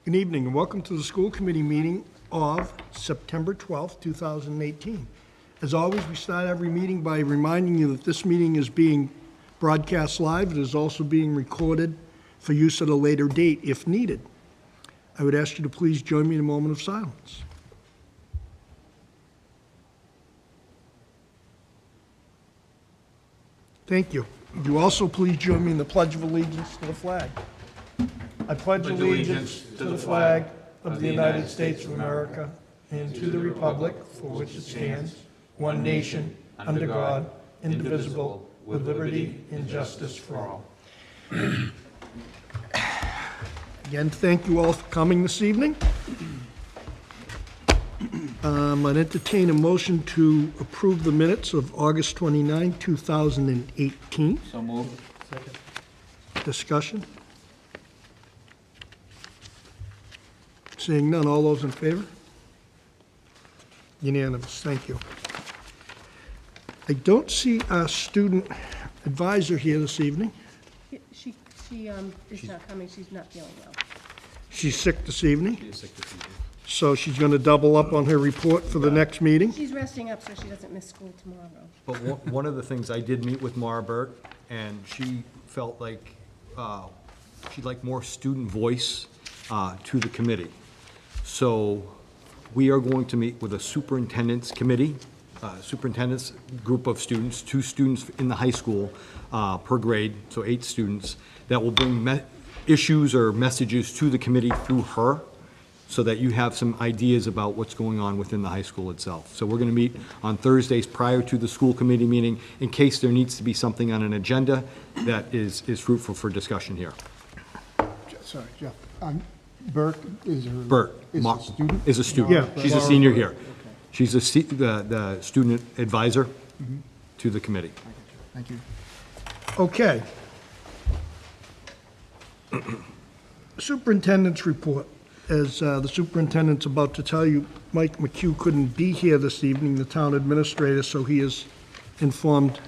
Good evening and welcome to the school committee meeting of September 12th, 2018. As always, we start every meeting by reminding you that this meeting is being broadcast live. It is also being recorded for use at a later date if needed. I would ask you to please join me in a moment of silence. Thank you. Would you also please join me in the Pledge of Allegiance to the flag? I pledge allegiance to the flag of the United States of America and to the republic for which it stands, one nation, under God, indivisible, with liberty and justice for all. Again, thank you all for coming this evening. I'd entertain a motion to approve the minutes of August 29, 2018. So moved. Discussion? Seeing none, all those in favor? Unanimous, thank you. I don't see our student advisor here this evening. She is not coming, she's not feeling well. She's sick this evening, so she's going to double up on her report for the next meeting. She's resting up so she doesn't miss school tomorrow. But one of the things, I did meet with Mara Burt, and she felt like she'd like more student voice to the committee. So we are going to meet with a superintendent's committee, superintendent's group of students, 2 students in the high school per grade, so 8 students, that will bring issues or messages to the committee through her, so that you have some ideas about what's going on within the high school itself. So we're going to meet on Thursdays prior to the school committee meeting in case there needs to be something on an agenda that is fruitful for discussion here. Sorry, Jeff. Burke is her... Bert Is a student? is a student. Yeah. She's a senior here. She's the student advisor to the committee. Thank you. Okay. Superintendent's report. As the superintendent's about to tell you, Mike McHugh couldn't be here this evening, the town administrator, so he has informed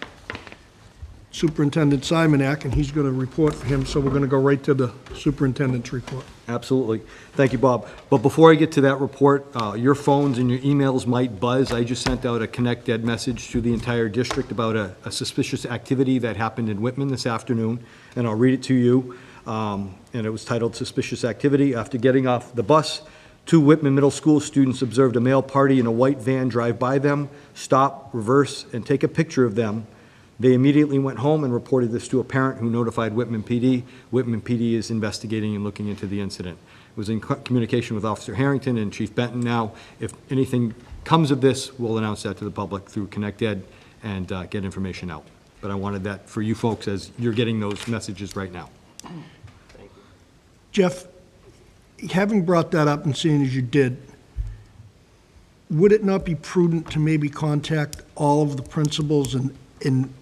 Superintendent Simonak, and he's going to report for him, so we're going to go right to the superintendent's report. Absolutely. Thank you, Bob. But before I get to that report, your phones and your emails might buzz. I just sent out a Connect Ed message to the entire district about a suspicious activity that happened in Whitman this afternoon, and I'll read it to you. And it was titled Suspicious Activity. After getting off the bus, 2 Whitman Middle School students observed a male party in a white van drive by them, stop, reverse, and take a picture of them. They immediately went home and reported this to a parent who notified Whitman PD. Whitman PD is investigating and looking into the incident. It was in communication with Officer Harrington and Chief Benton now. If anything comes of this, we'll announce that to the public through Connect Ed and get information out. But I wanted that for you folks as you're getting those messages right now. Jeff, having brought that up and seeing as you did, would it not be prudent to maybe contact all of the principals and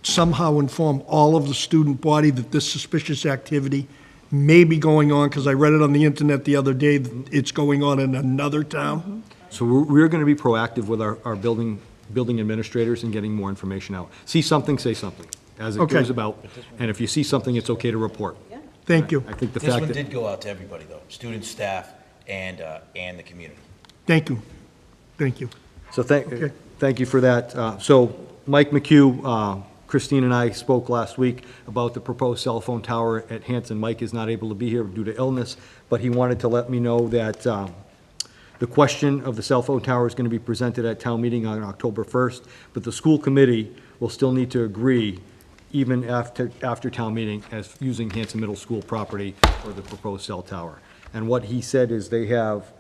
somehow inform all of the student body that this suspicious activity may be going on? Because I read it on the internet the other day that it's going on in another town. So we're going to be proactive with our building administrators and getting more information out. See something, say something, as it Okay. goes about. And if you see something, it's okay to report. Thank you. I think the This fact one that, did go out to everybody, though, students, staff, and the community. Thank you. Thank you. so Okay. thank you for that. So Mike McHugh, Christine and I spoke last week about the proposed cell phone tower at Hanson. Mike is not able to be here due to illness, but he wanted to let me know that the question of the cell phone tower is going to be presented at town meeting on October 1st, but the school committee will still need to agree even after town meeting as using Hanson Middle School property for the proposed cell tower. And what he said is they have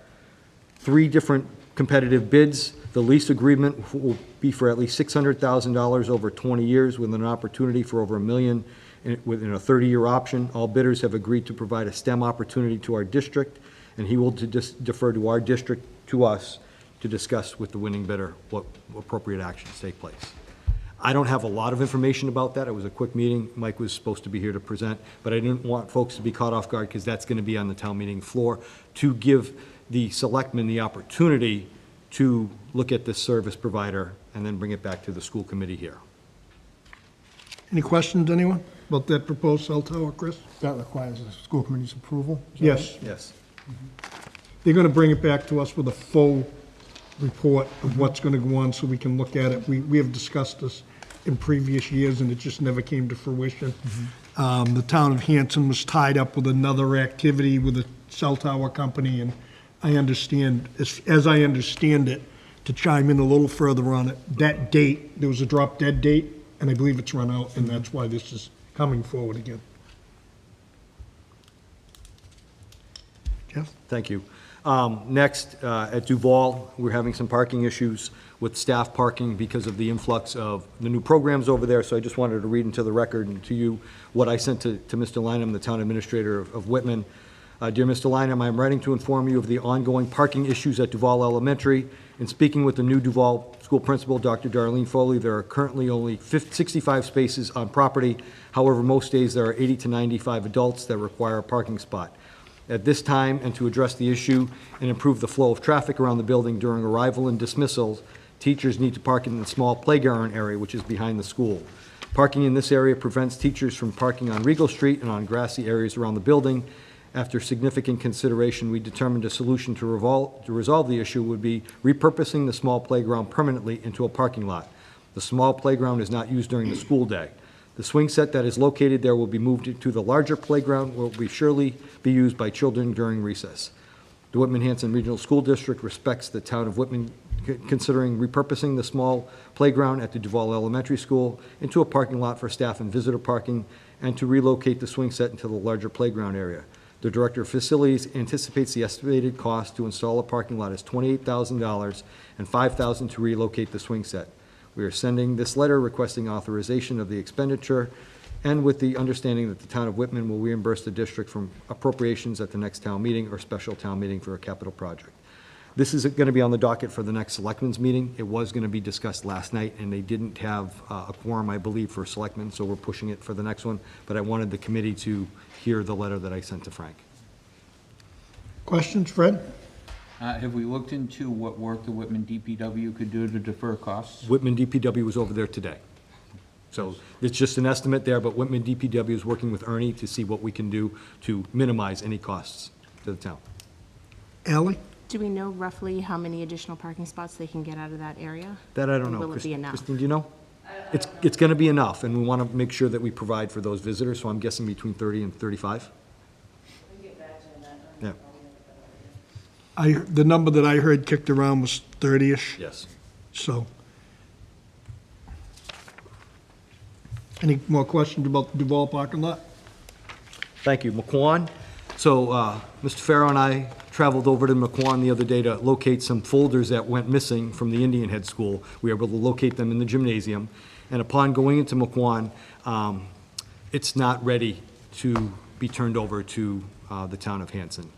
3 different competitive bids. The lease agreement will be for at least $600,000 over 20 years with an opportunity for over $1 million within a 30-year option. All bidders have agreed to provide a STEM opportunity to our district, and he will defer to our district, to us, to discuss with the winning bidder what appropriate actions take place. I don't have a lot of information about that. It was a quick meeting. Mike was supposed to be here to present, but I didn't want folks to be caught off guard because that's going to be on the town meeting floor to give the selectmen the opportunity to look at this service provider and then bring it back to the school committee here. Any questions, anyone, about that proposed cell tower, Chris? That requires the school committee's approval? Is that Yes. Yes. They're gonna bring it back to us with a full report of what's gonna go on, so we can look at it. We have discussed this in previous years, and it just never came to fruition. The town of Hanson was tied up with another activity with a cell tower company, and I understand, as I understand it, to chime in a little further on it, that date, there was a drop dead date, and I believe it's run out, and that's why this is coming forward again. Jeff? Thank you. Next, at Duval, we're having some parking issues with staff parking because of the influx of the new programs over there, so I just wanted to read into the record and to you what I sent to Mr. Lynham, the town administrator of Whitman. Dear Mr. Lynham, I am writing to inform you of the ongoing parking issues at Duval Elementary. In speaking with the new Duval school principal, Dr. Darlene Foley, there are currently only 65 spaces on property. However, most days there are 80 to 95 adults that require a parking spot. At this time, and to address the issue and improve the flow of traffic around the building during arrival and dismissals, teachers need to park in the small playground area, which is behind the school. Parking in this area prevents teachers from parking on Regal Street and on grassy areas around the building. After significant consideration, we determined a solution to resolve the issue would be repurposing the small playground permanently into a parking lot. The small playground is not used during the school day. The swing set that is located there will be moved to the larger playground, where it will surely be used by children during recess. The Whitman-Hanson Regional School District respects the town of Whitman considering repurposing the small playground at the Duval Elementary School into a parking lot for staff and visitor parking, and to relocate the swing set into the larger playground area. The Director of Facilities anticipates the estimated cost to install a parking lot is $28,000 and $5,000 to relocate the swing set. We are sending this letter requesting authorization of the expenditure, and with the understanding that the town of Whitman will reimburse the district from appropriations at the next town meeting or special town meeting for a capital project. This is going to be on the docket for the next selectmen's meeting. It was going to be discussed last night, and they didn't have a quorum, I believe, for selectmen, so we're pushing it for the next one. But I wanted the committee to hear the letter that I sent to Frank. Questions, Fred? Have we looked into what work the Whitman DPW could do to defer costs? Whitman DPW was over there today. So it's just an estimate there, but Whitman DPW is working with Ernie to see what we can do to minimize any costs to the town. Ally? Do we know roughly how many additional parking spots they can get out of that area? That I don't know. Will it be enough? Christine, do you know? It's going to be enough, and we want to make sure that we provide for those visitors, so I'm guessing between 30 and 35. Yeah, The number that I heard kicked around was 30-ish, yes. so. Any more questions about the Duval parking lot? Thank you. McQuon. So Mr. Farrow and I traveled over to McQuon the other day to locate some folders that went missing from the Indian Head School. We were able to locate them in the gymnasium. And upon going into McQuon, it's not ready to be turned over to the town of Hanson.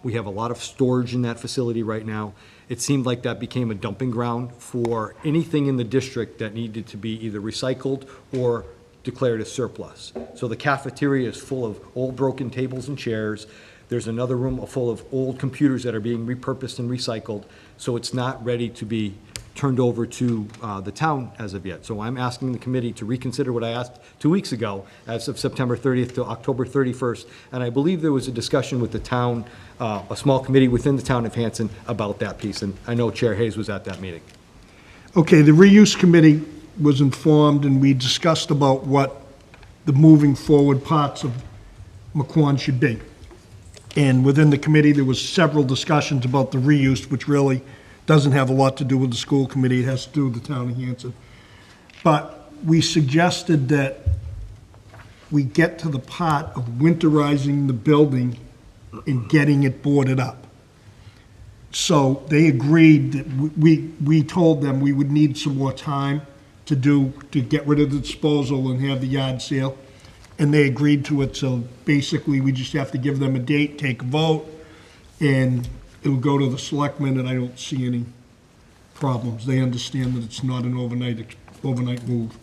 We have a lot of storage in that facility right now. It seemed like that became a dumping ground for anything in the district that needed to be either recycled or declared as surplus. So the cafeteria is full of old broken tables and chairs. There's another room full of old computers that are being repurposed and recycled. So it's not ready to be turned over to the town as of yet. So I'm asking the committee to reconsider what I asked 2 weeks ago, as of September 30th to October 31st. And I believe there was a discussion with the town, a small committee within the town of Hanson about that piece. And I know Chair Hayes was at that meeting. Okay, the reuse committee was informed, and we discussed about what the moving forward parts of McQuon should be. And within the committee, there was several discussions about the reuse, which really doesn't have a lot to do with the school committee. It has to do with the town of Hanson. But we suggested that we get to the part of winterizing the building and getting it boarded up. So they agreed that we told them we would need some more time to get rid of the disposal and have the yard sale. And they agreed to it, so basically we just have to give them a date, take a vote, and it'll go to the selectmen, and I don't see any problems. They understand that it's not an overnight move.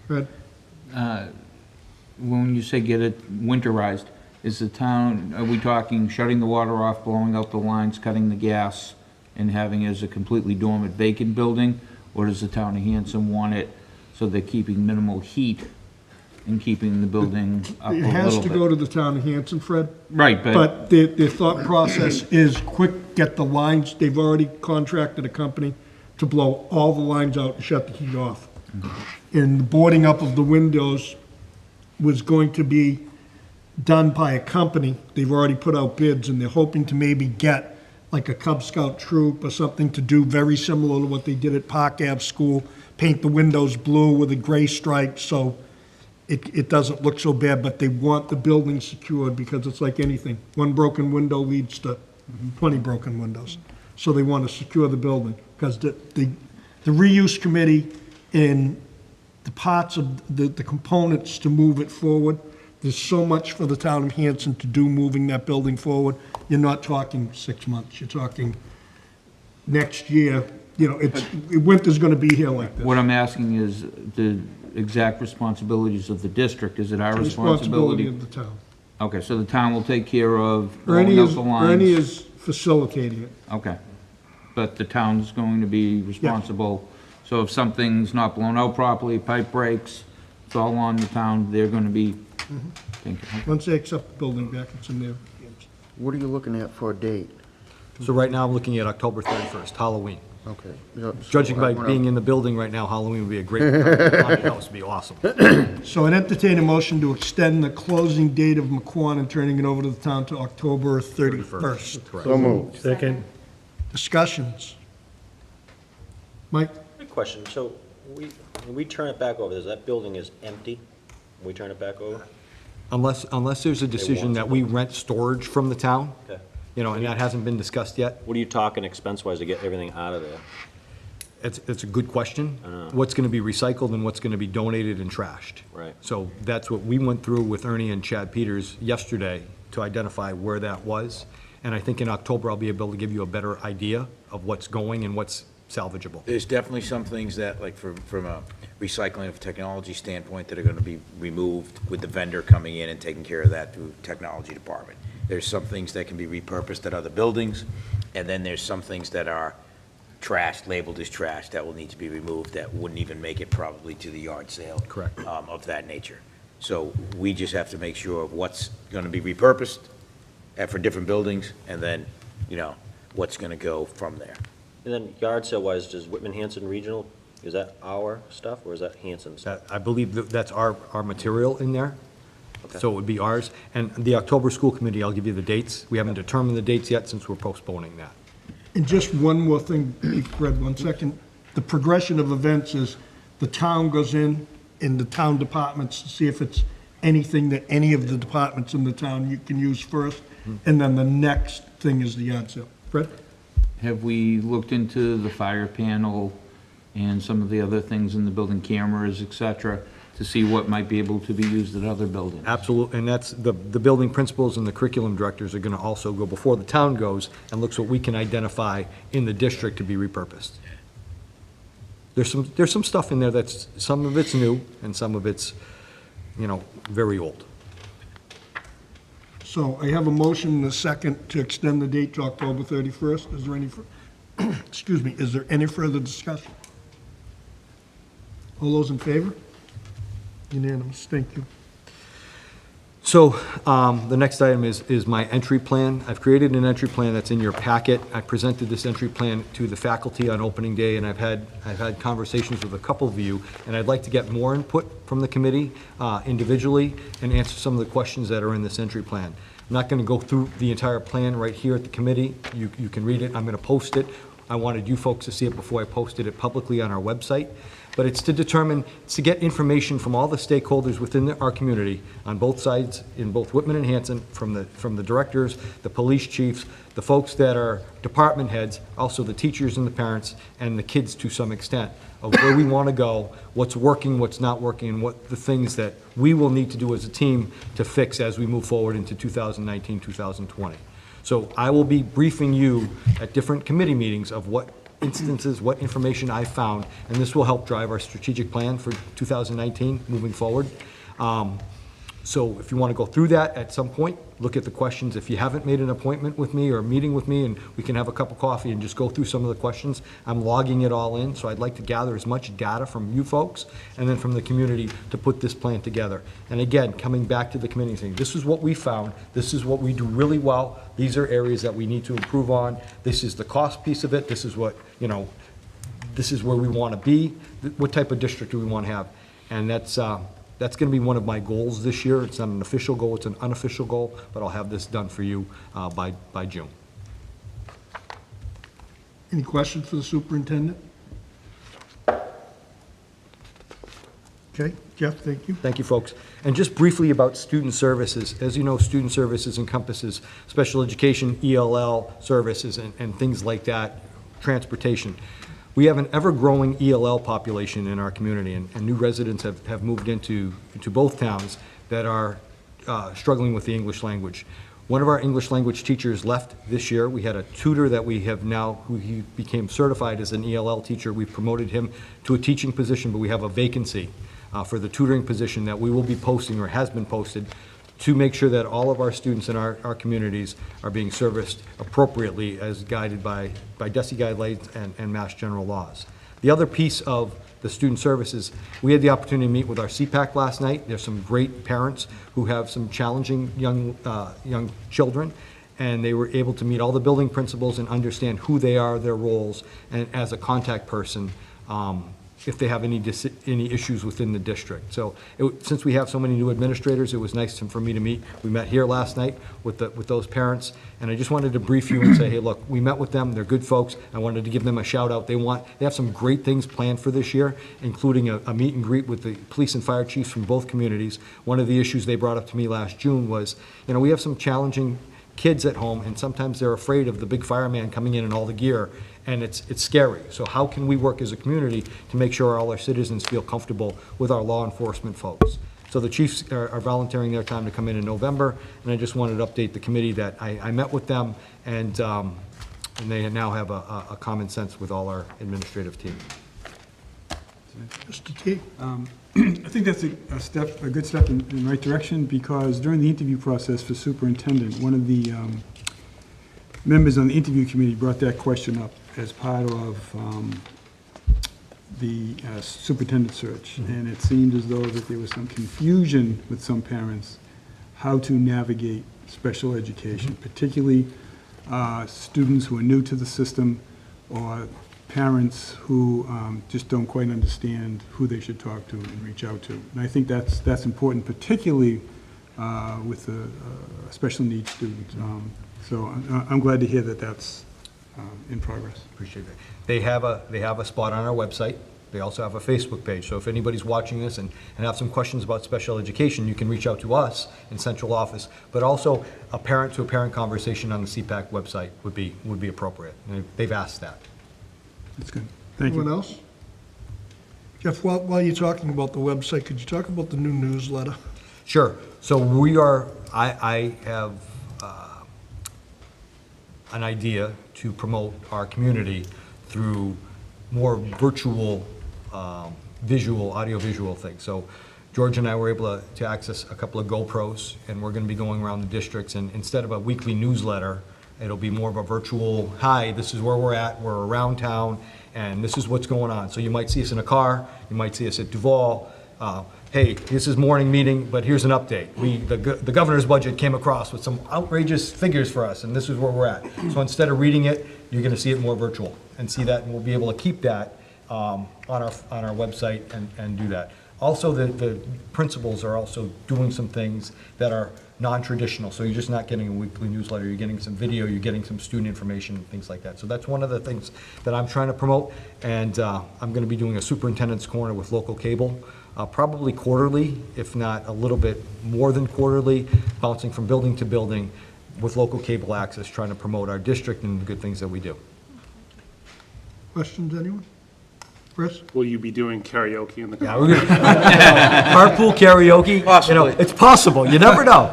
Fred? When you say get it winterized, is the town, are we talking shutting the water off, blowing out the lines, cutting the gas, and having it as a completely dormant vacant building? Or does the town of Hanson want it so they're keeping minimal heat in keeping the building up a It has little to bit. go to the town of Hanson, Fred. Right, But their thought process is quick, get the lines, they've already contracted a company to blow all the lines out and shut the heat off. And the boarding up of the windows was going to be done by a company. They've already put out bids, and they're hoping to maybe get like a Cub Scout troop or something to do very similar to what they did at Park Ave School, paint the windows blue with a gray stripe, so it doesn't look so bad, but they want the building secured because it's like anything. One broken window leads to 20 broken windows. So they want to secure the building because the reuse committee and the parts of the components to move it forward, there's so much for the town of Hanson to do moving that building forward. You're not talking 6 months, you're talking next year. You know, winter's going to be here like this. what I'm asking is the exact responsibilities of the district. Is it our Responsibility responsibility? of the town. Okay, so the town will take care of Ernie blowing out is, the Ernie lines? is facilitating it. Okay. But the town's going to be responsible, so if something's not blown out properly, pipe breaks, it's all on the town, they're gonna be, thank you. Once they accept the building back, it's in their hands. What are you looking at for a date? So right now, I'm looking at October 31st, Halloween. Okay. Yeah, so Judging by I wanna- being in the building right now, Halloween would be a great, haunted house would be awesome. So I'd entertain a motion to extend the closing date of McQuon and turning it over to the town to October 31st. Correct. So moved. Second. Discussions? Mike? Good question. So when we turn it back over, that building is empty? When we turn it back over? Unless there's a decision that we rent storage from the town, Okay. and that hasn't been discussed yet. What are you talking expense-wise to get everything out of there? It's a good question. know. What's going to be recycled and what's going to be donated and trashed. Right. So that's what we went through with Ernie and Chad Peters yesterday to identify where that was. And I think in October, I'll be able to give you a better idea of what's going and what's salvageable. There's definitely some things that, like, from a recycling of technology standpoint, that are gonna be removed with the vendor coming in and taking care of that through technology department. There's some things that can be repurposed at other buildings, and then there's some things that are trashed, labeled as trash, that will need to be removed, that wouldn't even make it probably to the yard sale. Correct. Of that nature. So we just have to make sure of what's gonna be repurposed for different buildings, and then, what's gonna go from there. And then yard sale-wise, does Whitman-Hanson Regional, is that our stuff, or is that Hanson's? I believe that's our material in there, Okay. so it would be ours. And the October school committee, I'll give you the dates. We haven't determined the dates yet since we're postponing that. And just one more thing, Fred, 1 second. The progression of events is the town goes in the town departments to see if it's anything that any of the departments in the town you can use first, and then the next thing is the yard sale. Fred? Have we looked into the fire panel and some of the other things in the building, cameras, et cetera, to see what might be able to be used at other buildings? Absolutely, and that's, the building principals and the curriculum directors are gonna also go before the town goes and looks what we can identify in the district to be repurposed. There's some stuff in there that's, some of it's new and some of it's, very old. So I have a motion and a second to extend the date to October 31st. Is there any, excuse me, is there any further discussion? All those in favor? Unanimous, thank you. So, the next item is my entry plan. I've created an entry plan that's in your packet. I presented this entry plan to the faculty on opening day, and I've had conversations with a couple of you, and I'd like to get more input from the committee individually and answer some of the questions that are in this entry plan. I'm not gonna go through the entire plan right here at the committee. You can read it. I'm gonna post it. I wanted you folks to see it before I posted it publicly on our website. But it's to get information from all the stakeholders within our community, on both sides, in both Whitman and Hanson, from the directors, the police chiefs, the folks that are department heads, also the teachers and the parents, and the kids to some extent, of where we want to go, what's working, what's not working, and what the things that we will need to do as a team to fix as we move forward into 2019, 2020. So I will be briefing you at different committee meetings of what instances, what information I found, and this will help drive our strategic plan for 2019 moving forward. So if you want to go through that at some point, look at the questions. If you haven't made an appointment with me or a meeting with me, and we can have a cup of coffee and just go through some of the questions, I'm logging it all in, so I'd like to gather as much data from you folks and then from the community to put this plan together. And again, coming back to the committee and saying, this is what we found, this is what we do really well, these are areas that we need to improve on, this is the cost piece of it, this is what, you know, this is where we want to be, what type of district do we want to have? And that's going to be one of my goals this year. It's not an official goal, it's an unofficial goal, but I'll have this done for you by June. Any questions for the superintendent? Okay, Jeff, thank you. Thank you, folks. And just briefly about student services. As you know, student services encompasses special education, ELL services, and things like that, transportation. We have an ever-growing ELL population in our community, and new residents have moved into both towns that are struggling with the English language. One of our English language teachers left this year. We had a tutor that we have now, who he became certified as an ELL teacher. We've promoted him to a teaching position, but we have a vacancy for the tutoring position that we will be posting, or has been posted, to make sure that all of our students in our communities are being serviced appropriately as guided by DESI guidelines and Mass General laws. The other piece of the student services, we had the opportunity to meet with our CPAC last night. There's some great parents who have some challenging young children, and they were able to meet all the building principals and understand who they are, their roles, and as a contact person, if they have any issues within the district. So since we have so many new administrators, it was nice for me to meet. We met here last night with those parents, and I just wanted to brief you and say, hey, look, we met with them, they're good folks. I wanted to give them a shout out. They have some great things planned for this year, including a meet and greet with the police and fire chiefs from both communities. One of the issues they brought up to me last June was, you know, we have some challenging kids at home, and sometimes they're afraid of the big fireman coming in and all the gear, and it's scary. So how can we work as a community to make sure all our citizens feel comfortable with our law enforcement folks? So the chiefs are volunteering their time to come in November, and I just wanted to update the committee that I met with them, and they now have a common sense with all our administrative team. Mr. T? I think that's a good step in the right direction, because during the interview process for superintendent, one of the members on the interview committee brought that question up as part of the superintendent search. And it seemed as though that there was some confusion with some parents how to navigate special education, particularly students who are new to the system, or parents who just don't quite understand who they should talk to and reach out to. And I think that's important, particularly with a special needs student. So I'm glad to hear that that's in progress. Appreciate it. They have a spot on our website. They also have a Facebook page. So if anybody's watching this and have some questions about special education, you can reach out to us in central office. But also a parent-to-parent conversation on the CPAC website would be appropriate. And they've asked that. That's good. Thank you. Anyone else? Jeff, while you're talking about the website, could you talk about the new newsletter? Sure. So I have an idea to promote our community through more virtual, audio-visual things. So George and I were able to access a couple of GoPros, and we're going to be going around the districts, and instead of a weekly newsletter, it'll be more of a virtual, hi, this is where we're at, we're around town, and this is what's going on. So you might see us in a car, you might see us at Duval, hey, this is morning meeting, but here's an update. The governor's budget came across with some outrageous figures for us, and this is where we're at. So instead of reading it, you're gonna see it more virtual, and see that, and we'll be able to keep that on our website and do that. Also, the principals are also doing some things that are non-traditional, so you're just not getting a weekly newsletter, you're getting some video, you're getting some student information, things like that. So that's one of the things that I'm trying to promote, and I'm gonna be doing a superintendent's corner with local cable, probably quarterly, if not a little bit more than quarterly, bouncing from building to building with local cable access, trying to promote our district and the good things that we do. Questions, anyone? Chris? Will you be doing karaoke in the car? Yeah, we're gonna carpool karaoke. Possibly. You know, it's possible. You never know.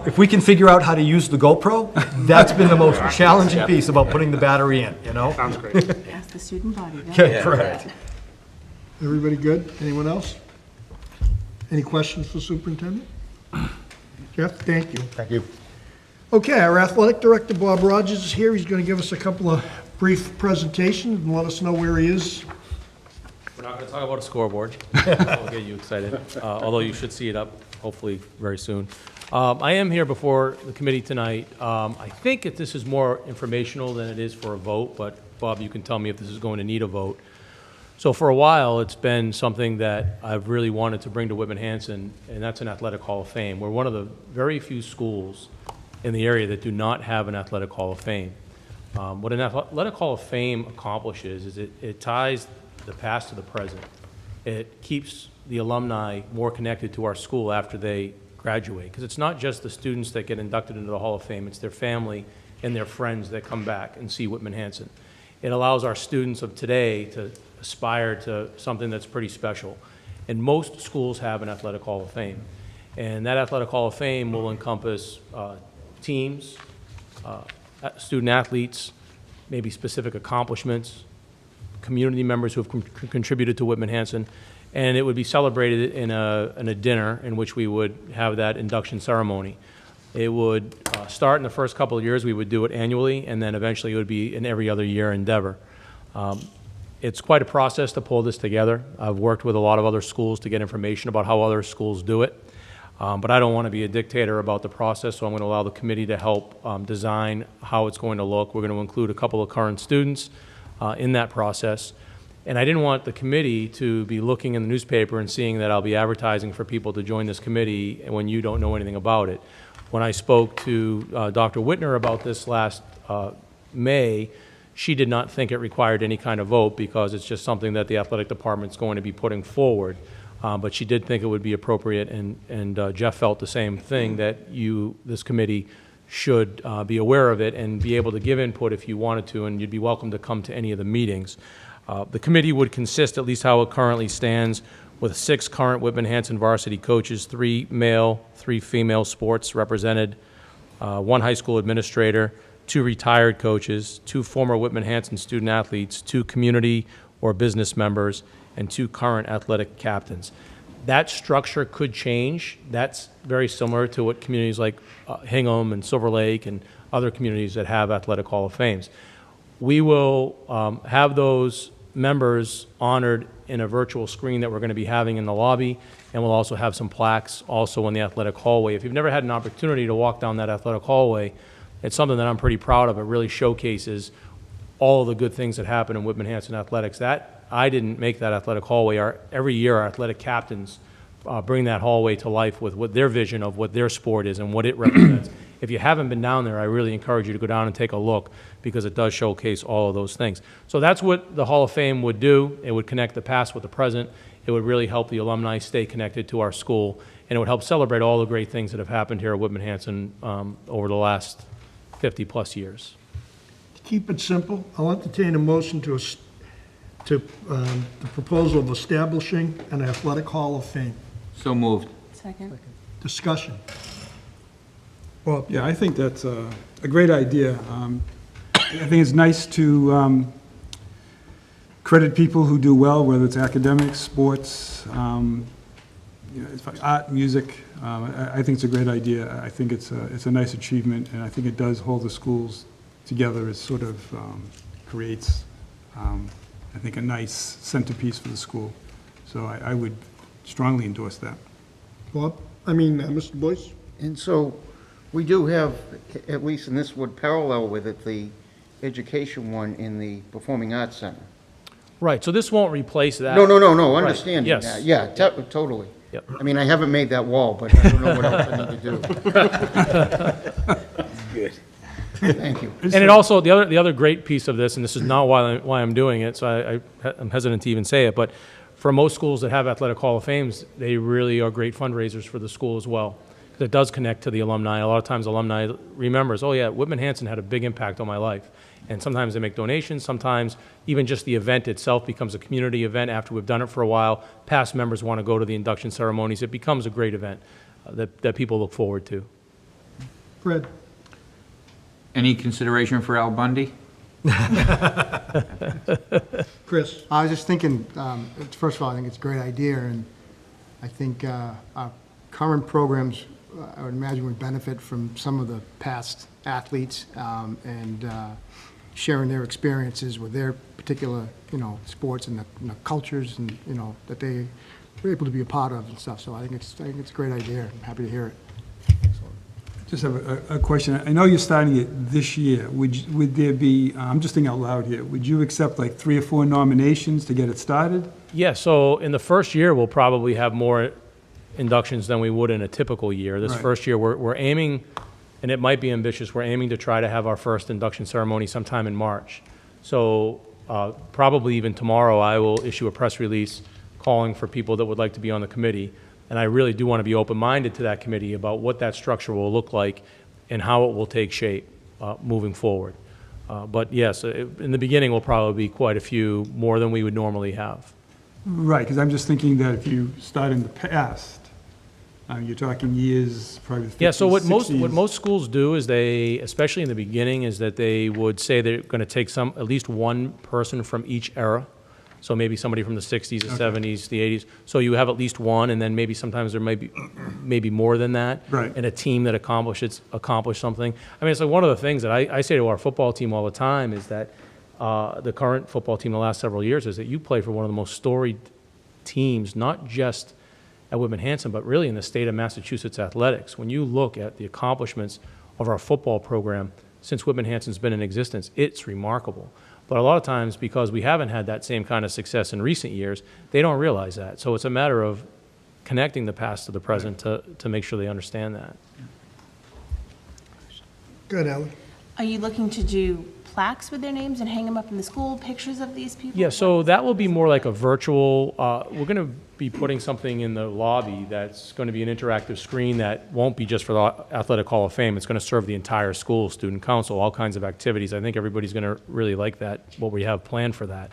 If we can figure out how to use the GoPro, that's been the most challenging piece about putting the battery in. You know. Sounds great. Ask the student body. Right? Okay, correct. Everybody good? Anyone else? Any questions for superintendent? Jeff, thank you. Thank you. Okay, our athletic director, Bob Rogers, is here. He's going to give us a couple of brief presentations and let us know where he is. We're not going to talk about a scoreboard. That'll get you excited, although you should see it up hopefully very soon. I am here before the committee tonight. I think that this is more informational than it is for a vote, but Bob, you can tell me if this is going to need a vote. So for a while, it's been something that I've really wanted to bring to Whitman-Hanson, and that's an athletic hall of fame. We're one of the very few schools in the area that do not have an athletic hall of fame. What an athletic hall of fame accomplishes is it ties the past to the present. It keeps the alumni more connected to our school after they graduate, because it's not just the students that get inducted into the Hall of Fame, it's their family and their friends that come back and see Whitman-Hanson. It allows our students of today to aspire to something that's pretty special. And most schools have an athletic hall of fame. And that athletic hall of fame will encompass teams, student athletes, maybe specific accomplishments, community members who have contributed to Whitman-Hanson, and it would be celebrated in a dinner in which we would have that induction ceremony. It would start in the first couple of years. We would do it annually, and then eventually it would be an every other year endeavor. It's quite a process to pull this together. I've worked with a lot of other schools to get information about how other schools do it, but I don't want to be a dictator about the process, so I'm going to allow the committee to help design how it's going to look. We're going to include a couple of current students in that process. And I didn't want the committee to be looking in the newspaper and seeing that I'll be advertising for people to join this committee when you don't know anything about it. When I spoke to Dr. Whitner about this last May, she did not think it required any kind of vote because it's just something that the athletic department's going to be putting forward. But she did think it would be appropriate, and Jeff felt the same thing, that this committee, should be aware of it and be able to give input if you wanted to, and you'd be welcome to come to any of the meetings. The committee would consist, at least how it currently stands, with 6 current Whitman-Hanson varsity coaches, 3 male, 3 female sports represented, 1 high school administrator, 2 retired coaches, 2 former Whitman-Hanson student athletes, 2 community or business members, and 2 current athletic captains. That structure could change. That's very similar to what communities like Hingham and Silver Lake and other communities that have athletic hall of fames. We will have those members honored in a virtual screen that we're going to be having in the lobby, and we'll also have some plaques also in the athletic hallway. If you've never had an opportunity to walk down that athletic hallway, it's something that I'm pretty proud of. It really showcases all of the good things that happen in Whitman-Hanson athletics. I didn't make that athletic hallway. Every year our athletic captains bring that hallway to life with what their vision of what their sport is and what it represents. If you haven't been down there, I really encourage you to go down and take a look, because it does showcase all of those things. So that's what the Hall of Fame would do. It would connect the past with the present. It would really help the alumni stay connected to our school, and it would help celebrate all the great things that have happened here at Whitman-Hanson over the last 50-plus years. To keep it simple, I'll entertain a motion to the proposal of establishing an athletic hall of fame. So moved. Second. Discussion. Bob? Yeah, I think that's a great idea. I think it's nice to credit people who do well, whether it's academics, sports, it's like art, music. I think it's a great idea. I think it's a nice achievement, and I think it does hold the schools together. It sort of creates, I think, a nice centerpiece for the school. So I would strongly endorse that. Bob? Mr. Boyce? And so, we do have, at least in this would parallel with it, the education one in the Performing Arts Center. Right, so this won't replace that. No, Right, understanding yes. that. Yeah, totally. Yep. I haven't made that wall, but I don't know what else I need to do. Good. Thank you. And it also, the other great piece of this, and this is not why I'm doing it, so I'm hesitant to even say it, but for most schools that have athletic hall of fames, they really are great fundraisers for the school as well. That does connect to the alumni. A lot of times alumni remembers, oh yeah, Whitman-Hanson had a big impact on my life. And sometimes they make donations, sometimes even just the event itself becomes a community event after we've done it for a while. Past members want to go to the induction ceremonies. It becomes a great event that people look forward to. Fred? Any consideration for Al Bundy? Chris? I was just thinking, first of all, I think it's a great idea, and I think our current programs I would imagine would benefit from some of the past athletes and sharing their experiences with their particular, sports and the cultures and, that they were able to be a part of and stuff. So I think it's a great idea. I'm happy to hear it. Just have a question. I know you're starting it this year. Would there be, I'm just thinking out loud here, would you accept like 3 or 4 nominations to get it started? Yeah, so in the first year, we'll probably have more inductions than we would in a typical year. This Right. first year, we're aiming, and it might be ambitious, we're aiming to try to have our first induction ceremony sometime in March. So probably even tomorrow, I will issue a press release calling for people that would like to be on the committee. And I really do want to be open-minded to that committee about what that structure will look like and how it will take shape moving forward. But yes, in the beginning, will probably be quite a few, more than we would normally have. Right, because I'm just thinking that if you start in the past, you're talking years, probably the 50s, Yeah, so what 60s. most schools do is they, especially in the beginning, is that they would say they're going to take at least one person from each era. So maybe somebody from the 60s, the 70s, the 80s. So you have at least one, and then maybe sometimes there may be maybe more than that. Right. And a team that accomplished something. I mean, it's like one of the things that I say to our football team all the time is that the current football team the last several years is that you play for one of the most storied teams, not just at Whitman-Hanson, but really in the state of Massachusetts athletics. When you look at the accomplishments of our football program since Whitman-Hanson's been in existence, it's remarkable. But a lot of times, because we haven't had that same kind of success in recent years, they don't realize that. So it's a matter of connecting the past to the present to make sure they understand that. Good, Ally. Are you looking to do plaques with their names and hang them up in the school, pictures of these people? Yeah, so that will be more like a virtual, we're going to be putting something in the lobby that's going to be an interactive screen that won't be just for the Athletic Hall of Fame. It's going to serve the entire school, student council, all kinds of activities. I think everybody's going to really like that, what we have planned for that.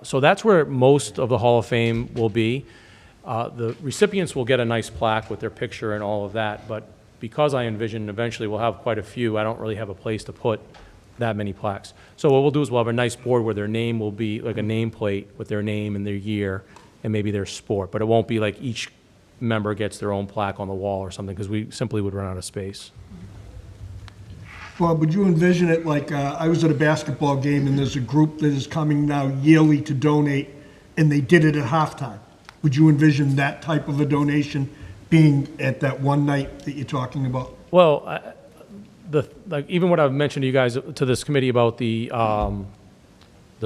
So that's where most of the Hall of Fame will be. The recipients will get a nice plaque with their picture and all of that, but because I envision eventually we'll have quite a few, I don't really have a place to put that many plaques. So what we'll do is we'll have a nice board where their name will be like a nameplate with their name and their year and maybe their sport, but it won't be like each member gets their own plaque on the wall or something, because we simply would run out of space. Bob, would you envision it like, I was at a basketball game and there's a group that is coming now yearly to donate, and they did it at halftime. Would you envision that type of a donation being at that one night that you're talking about? Well, even what I've mentioned to you guys, to this committee about the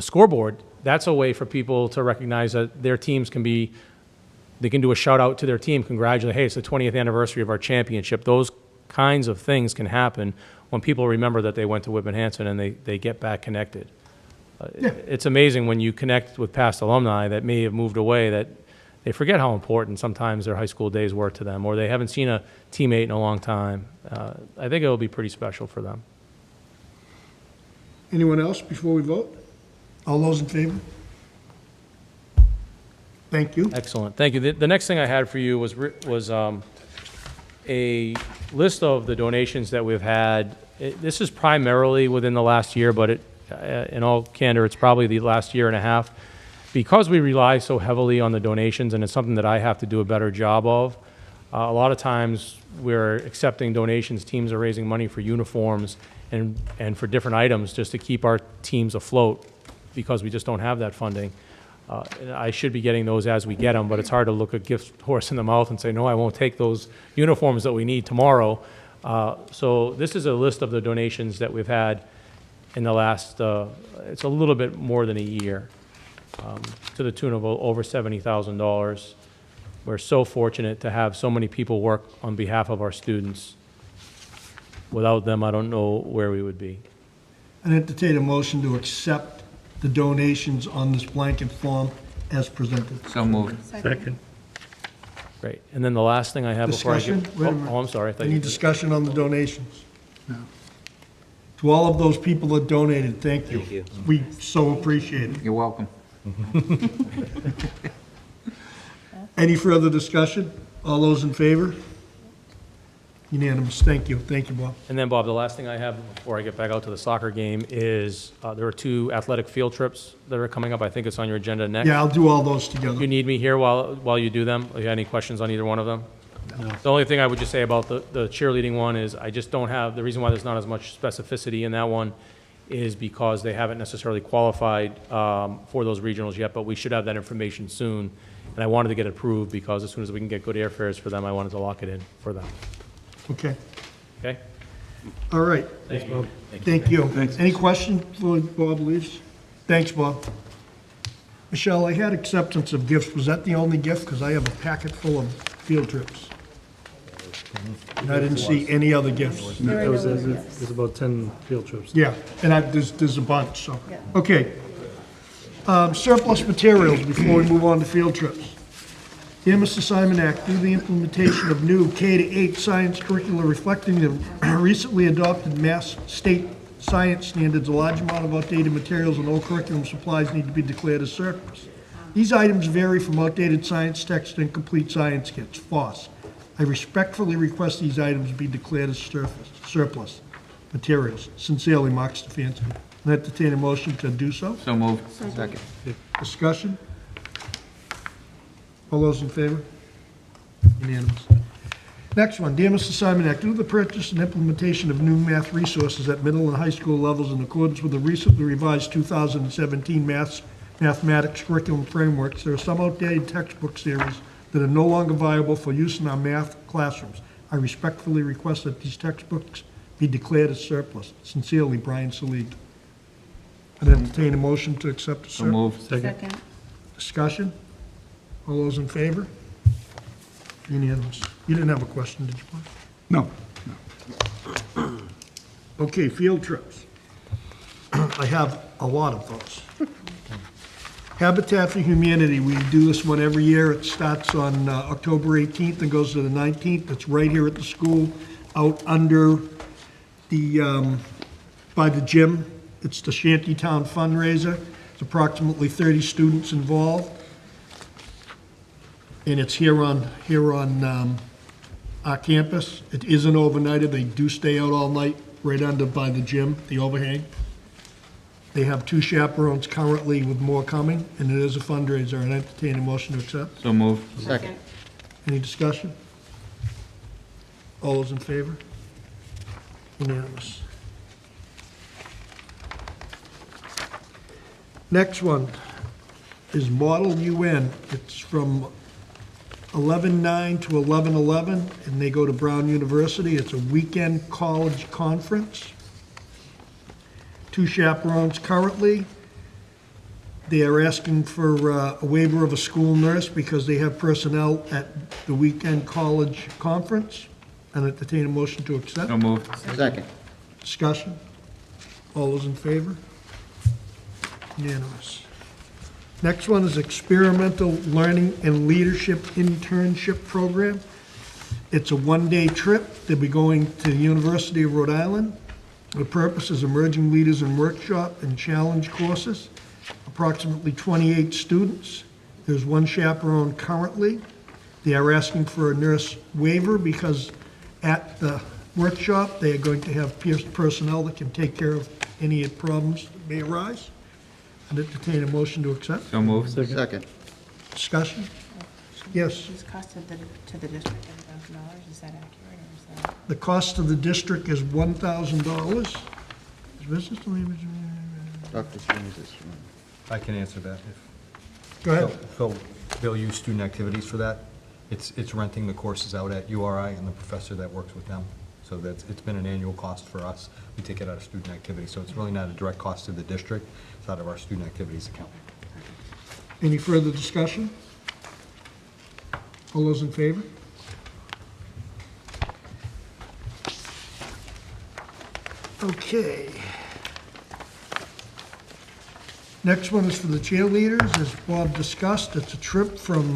scoreboard, that's a way for people to recognize that their teams they can do a shout out to their team, congratulate, hey, it's the 20th anniversary of our championship. Those kinds of things can happen when people remember that they went to Whitman-Hanson and they get back connected. Yeah. It's amazing when you connect with past alumni that may have moved away, that they forget how important sometimes their high school days were to them, or they haven't seen a teammate in a long time. I think it'll be pretty special for them. Anyone else before we vote? All those in favor? Thank you. Excellent, thank you. The next thing I had for you was a list of the donations that we've had. This is primarily within the last year, but in all candor, it's probably the last year and a half. Because we rely so heavily on the donations, and it's something that I have to do a better job of, a lot of times we're accepting donations, teams are raising money for uniforms and for different items just to keep our teams afloat, because we just don't have that funding. And I should be getting those as we get them, but it's hard to look a gift horse in the mouth and say, no, I won't take those uniforms that we need tomorrow. So this is a list of the donations that we've had in the last, it's a little bit more than a year, to the tune of over $70,000. We're so fortunate to have so many people work on behalf of our students. Without them, I don't know where we would be. I'd entertain a motion to accept the donations on this blanket form as presented. So moved. Second. Great. And then the last thing I have before I Discussion? get... Wait a minute. Oh, I'm sorry. I thought Any you- discussion on the donations? No. To all of those people that donated, thank you. Thank you. We so appreciate it. You're welcome. Any further discussion? All those in favor? Unanimous. Thank you. Thank you, Bob. And then, Bob, the last thing I have before I get back out to the soccer game is there are 2 athletic field trips that are coming up. I think it's on your agenda next. Yeah, I'll do all those Do together. you need me here while you do them? Or you have any questions on either one of them? The only thing I would just say about the cheerleading one is I just don't have, the reason why there's not as much specificity in that one is because they haven't necessarily qualified for those regionals yet, but we should have that information soon. And I wanted to get it approved because as soon as we can get good airfares for them, I wanted to lock it in for them. Okay, Okay? all right. Thanks, Bob. Thank you. Thanks. Any question before Bob leaves? Thanks, Bob. Michelle, I had acceptance of gifts. Was that the only gift? Because I have a packet full of field trips. And I didn't see any other gifts. There are It was, no it yes. was about 10 field trips. Yeah, and there's a bunch, so. Yeah. Okay. Surplus materials before we move on to field trips. Dear Mr. Simonak, through the implementation of new K-8 science curricula reflecting the recently adopted Mass State science standards, a large amount of outdated materials and old curriculum supplies need to be declared as surplus. These items vary from outdated science texts to incomplete science kits, FOSS. I respectfully request these items be declared as surplus materials. Sincerely, Mark Stefanski. I entertain a motion to do so. So moved. Second. Discussion? All those in favor? Unanimous. Next one, dear Mr. Simonak, due to the purchase and implementation of new math resources at middle and high school levels in accordance with the recently revised 2017 mathematics curriculum frameworks, there are some outdated textbook series that are no longer viable for use in our math classrooms. I respectfully request that these textbooks be declared as surplus. Sincerely, Brian Salig. I'd entertain a motion to accept the So surplus. moved. Second. Discussion? All those in favor? Unanimous. You didn't have a question, did you, Paul? No. Okay, field trips. I have a lot of those. Habitat for Humanity, we do this one every year. It starts on October 18th and goes to the 19th. It's right here at the school, out under the, by the gym. It's the Shantytown fundraiser. It's approximately 30 students involved. And it's here on our campus. It isn't overnighted. They do stay out all night right under by the gym, the overhang. They have 2 chaperones currently with more coming, and it is a fundraiser. And I entertain a motion to accept. So moved. Second. Any discussion? All those in favor? Unanimous. Next one is Model UN. It's from 11/9 to 11/11, and they go to Brown University. It's a weekend college conference. 2 chaperones currently. They are asking for a waiver of a school nurse because they have personnel at the weekend college conference. And entertain a motion to accept. So moved. Second. Discussion? All those in favor? Unanimous. Next one is Experimental Learning and Leadership Internship Program. It's a 1-day trip. They'll be going to the University of Rhode Island. The purpose is emerging leaders in workshop and challenge courses. Approximately 28 students. There's 1 chaperone currently. They are asking for a nurse waiver because at the workshop, they are going to have personnel that can take care of any problems that may arise. I'd entertain a motion to accept. So moved. Second. Discussion? Yes. This cost to the district $10,000, is that accurate, or is that? The cost of the district is $1,000. Is business to leave? Dr. James is, I can answer that. Go ahead. So they'll use student activities for that. It's renting the courses out at URI and the professor that works with them. So it's been an annual cost for us. We take it out of student activity, so it's really not a direct cost to the district. It's out of our student activities account. Any further discussion? All those in favor? Okay. Next one is for the cheerleaders, as Bob discussed. It's a trip from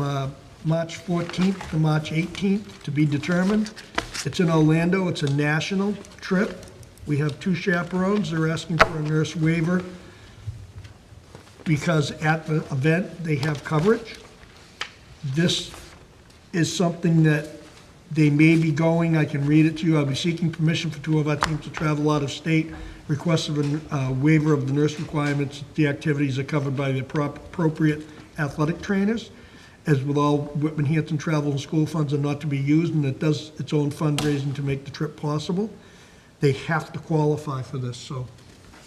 March 14th to March 18th to be determined. It's in Orlando. It's a national trip. We have 2 chaperones. They're asking for a nurse waiver because at the event, they have coverage. This is something that they may be going, I can read it to you. I'll be seeking permission for 2 of our teams to travel out of state. Request of a waiver of the nurse requirements. The activities are covered by the appropriate athletic trainers. as with all Whitman-Hanson travel and school funds are not to be used, and it does its own fundraising to make the trip possible. They have to qualify for this, so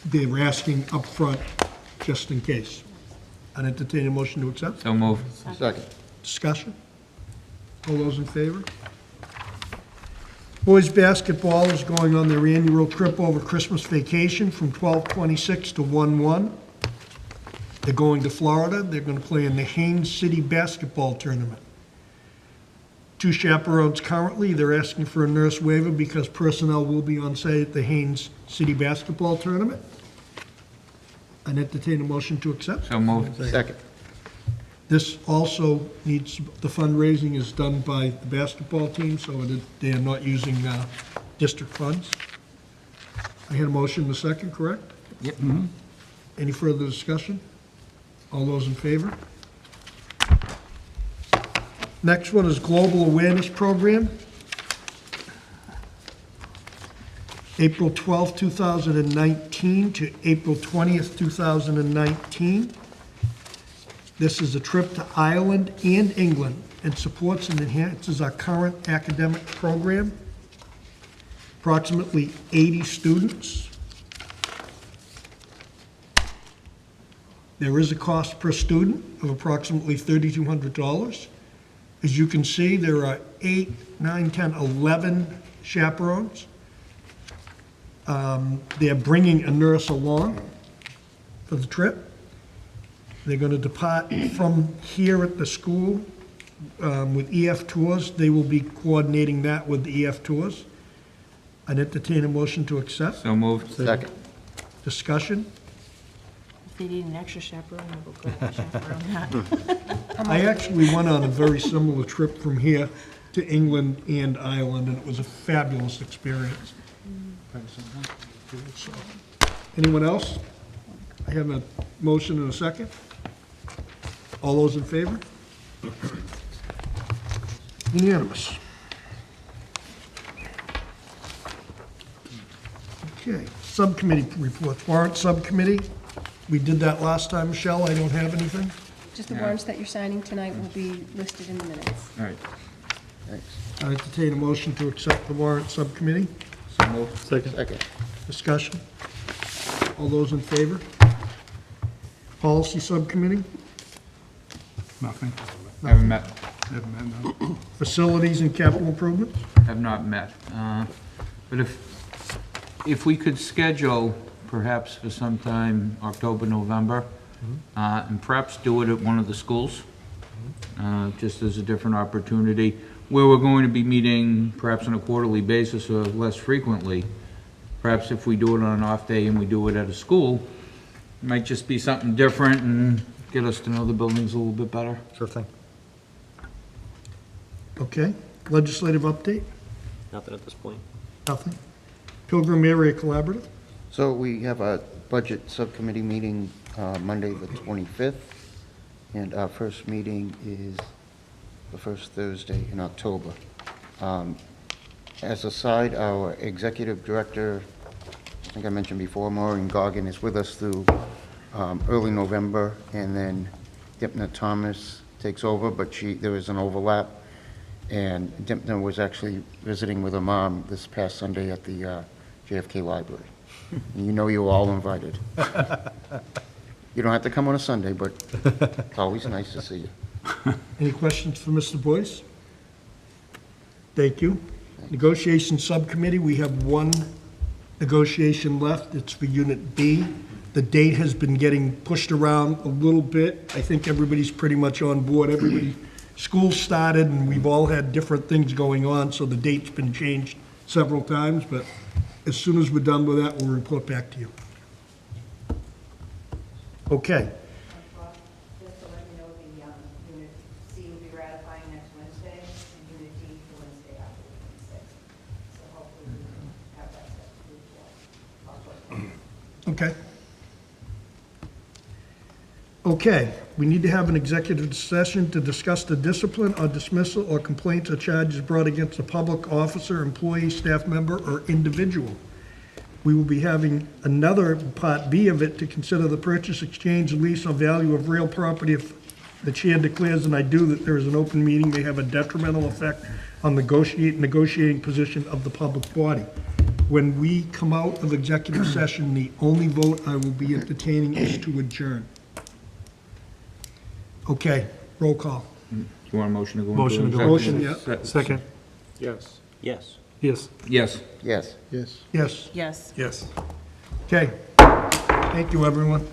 they're asking upfront just in case. I'd entertain a motion to accept. So moved. Second. Discussion? All those in favor? Boys basketball is going on their annual trip over Christmas vacation from 12/26 to 1/1. They're going to Florida. They're going to play in the Haines City Basketball Tournament. 2 chaperones currently. They're asking for a nurse waiver because personnel will be on site at the Haines City Basketball Tournament. I'd entertain a motion to accept. So moved. Second. This also needs, the fundraising is done by the basketball team, so they are not using district funds. I had a motion in a second, correct? Yep. Any further discussion? All those in favor? Next one is Global Awareness Program. April 12th, 2019 to April 20th, 2019. This is a trip to Ireland and England and supports and enhances our current academic program. Approximately 80 students. There is a cost per student of approximately $3,200. As you can see, there are 8, 9, 10, 11 chaperones. They're bringing a nurse along for the trip. They're going to depart from here at the school with EF Tours. They will be coordinating that with the EF Tours. I'd entertain a motion to accept. So moved. Second. Discussion? If they need an extra chaperone, I will gladly chaperone that. I actually went on a very similar trip from here to England and Ireland, and it was a fabulous experience. So, anyone else? I have a motion and a second. All those in favor? Unanimous. Okay, subcommittee reports. Warrant subcommittee, we did that last time, Michelle, I don't have anything. Just the warrants that you're signing tonight will be listed in the minutes. All right. Thanks. I entertain a motion to accept the warrant subcommittee. So moved. Second. Discussion? All those in favor? Policy subcommittee, Nothing. Haven't met. Never met, no. facilities and capital improvements. Have not met. But if we could schedule perhaps for sometime October, November, and perhaps do it at one of the schools, just as a different opportunity, where we're going to be meeting perhaps on a quarterly basis or less frequently. Perhaps if we do it on an off day and we do it at a school, it might just be something different and get us to know the buildings a little bit better. Sure thing. Okay, legislative update, Nothing at this point. nothing. Pilgrim Area Collaborative, So we have a budget subcommittee meeting Monday, the 25th, and our first meeting is the first Thursday in October. As a side, our executive director, I think I mentioned before, Maureen Goggin, is with us through early November, and then Dipna Thomas takes over, but there is an overlap. And Dipna was actually visiting with her mom this past Sunday at the JFK Library. And you know you're all invited. You don't have to come on a Sunday, but it's always nice to see you. any questions for Mr. Boyce? Thank you. Negotiation Subcommittee, we have one negotiation left, it's for Unit B. The date has been getting pushed around a little bit. I think everybody's pretty much on board. School started, and we've all had different things going on, so the date's been changed several times, but as soon as we're done with that, we'll report back to you. Okay. Just to let you know, the Unit C will be ratifying next Wednesday, and Unit D the Wednesday after the 26th. So hopefully we can have that set to October. Okay. Okay, we need to have an executive session to discuss the discipline or dismissal or complaints or charges brought against a public officer, employee, staff member, or individual. We will be having another Part B of it to consider the purchase, exchange, lease, or value of real property The chair declares, and I do, that there is an open meeting may have a detrimental effect on negotiating position of the public body. When we come out of executive session, the only vote I will be entertaining is to adjourn. Okay, roll call. You want a motion to go into Motion to go. Motion, executive yeah. Second. Yes. Yes. Yes. Yes. Yes. Yes. Yes, Yes. Yes. okay. Thank you, everyone.